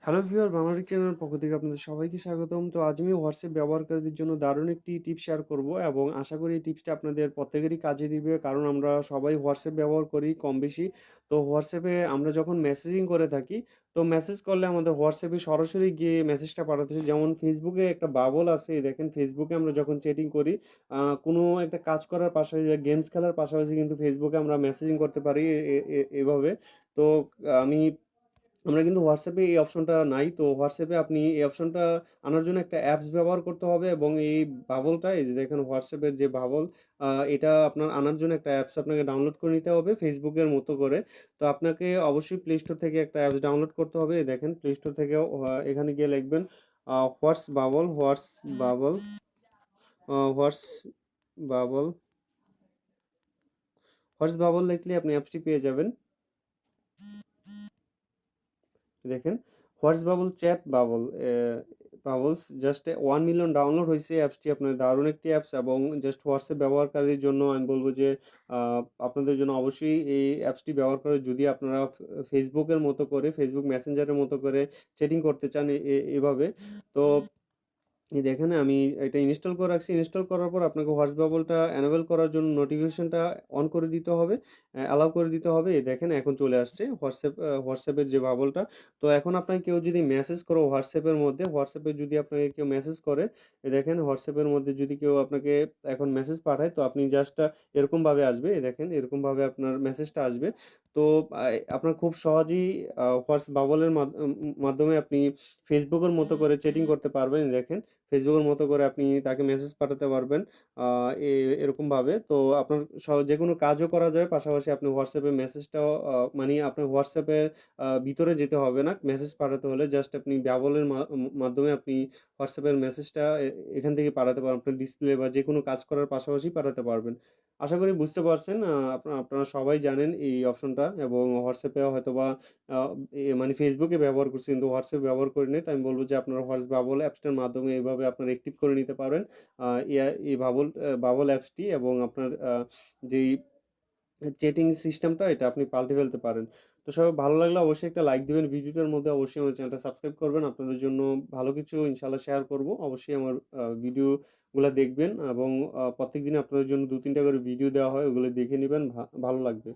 Hello viewer Banglalink চ্যানেলের পক্ষ থেকে আপনাদের সবাইকে স্বাগতম। তো আজ আমি WhatsApp ব্যবহারকারীদের জন্য দারুণ একটি টিপস শেয়ার করব এবং আশা করি এই টিপসটা আপনাদের প্রত্যেকেরই কাজে দিবে। কারণ আমরা সবাই WhatsApp ব্যবহার করি কম-বেশি। তো WhatsApp এ আমরা যখন মেসেজিং করে থাকি, তো মেসেজ করলে আমাদের WhatsApp এ সরাসরি গিয়ে মেসেজটা পাঠাতে হয়। যেমন Facebook এ একটা বাবল আছে। এই দেখেন Facebook এ আমরা যখন চ্যাটিং করি, কোনো একটা কাজ করার পাশাপাশি বা গেমস খেলার পাশাপাশি কিন্তু Facebook এ আমরা মেসেজিং করতে পারি এভাবে। তো আমি আমরা কিন্তু WhatsApp এ এই অপশনটা নাই। তো WhatsApp এ আপনি এই অপশনটা আনার জন্য একটা অ্যাপস ব্যবহার করতে হবে এবং এই বাবলটা এই যে দেখেন WhatsApp এর যে বাবল এটা আপনার আনার জন্য একটা অ্যাপস আপনাকে ডাউনলোড করে নিতে হবে Facebook এর মতো করে। তো আপনাকে অবশ্যই Play Store থেকে একটা অ্যাপস ডাউনলোড করতে হবে। এই দেখেন Play Store থেকে এখানে গিয়ে লিখবেন হোয়াটস বাবল হোয়াটস বাবল লিখলে আপনি অ্যাপসটি পেয়ে যাবেন। দেখেন whats bubble chat bubble bubbles just 1 million download হইছে অ্যাপসটি। আপনার দারুণ একটি অ্যাপস এবং জাস্ট WhatsApp ব্যবহারকারীদের জন্য আমি বলব যে আ আপনাদের জন্য অবশ্যই এই অ্যাপসটি ব্যবহার করে যদি আপনারা Facebook এর মতো করে Facebook মেসেঞ্জারের মতো করে চ্যাটিং করতে চান এভাবে। তো এই দেখেন আমি এটা ইনস্টল করে রাখছি। ইনস্টল করার পর আপনাকে হোয়াটস বাবলটা এনেবল করার জন্য নোটিফিকেশনটা অন করে দিতে হবে। অ্যালাউ করে দিতে হবে। এই দেখেন এখন চলে আসছে WhatsApp এর যে বাবলটা। তো এখন আপনাকে কেউ যদি মেসেজ করে WhatsApp এ যদি আপনাকে কেউ মেসেজ করে, এই দেখেন WhatsApp এর মধ্যে যদি কেউ আপনাকে এখন মেসেজ পাঠায় তো আপনি জাস্ট এরকমভাবে আসবে। এই দেখেন এরকমভাবে আপনার মেসেজটা আসবে। তো আপনার খুব সহজেই হোয়াটস বাবলের মাধ্যমে আপনি Facebook এর মতো করে চ্যাটিং করতে পারবেন। এই দেখেন ফেসবুকের মতো করে আপনি তাকে মেসেজ পাঠাতে পারবেন। আ এ এরকমভাবে তো আপনার যেকোনো কাজও করা যায়। পাশাপাশি আপনি WhatsApp এ মেসেজটাও মানি আপনার WhatsApp এর ভিতরে যেতে হবে না। মেসেজ পাঠাতে হলে জাস্ট আপনি বাবলের মাধ্যমে আপনি WhatsApp এর মেসেজটা এখান থেকে পাঠাতে পারেন। আপনার ডিসপ্লে বা যেকোনো কাজ করার পাশাপাশি পাঠাতে পারবেন। আশা করি বুঝতে পারছেন। আপনারা সবাই জানেন এই অপশনটা এবং WhatsApp এ হয়তোবা আ মানে Facebook এ ব্যবহার করছি কিন্তু WhatsApp ব্যবহার করি নাই। তো আমি বলব যে আপনারা বাবল অ্যাপসটার মাধ্যমে এভাবে আপনারা অ্যাক্টিভ করে নিতে পারেন। আ এই বাবল অ্যাপসটি এবং আপনার যেই চ্যাটিং সিস্টেমটা এটা আপনি পাল্টে ফেলতে পারেন। তো সবার ভালো লাগলে অবশ্যই একটা লাইক দিবেন। ভিডিওটার মধ্যে অবশ্যই আমার চ্যানেলটা সাবস্ক্রাইব করবেন। আপনাদের জন্য ভালো কিছু ইনশাআল্লাহ শেয়ার করব। অবশ্যই আমার ভিডিওগুলা দেখবেন এবং প্রত্যেকদিন আপনাদের জন্য ২-৩ টা করে ভিডিও দেওয়া হয়। ওগুলো দেখে নিবেন। ভালো লাগবে।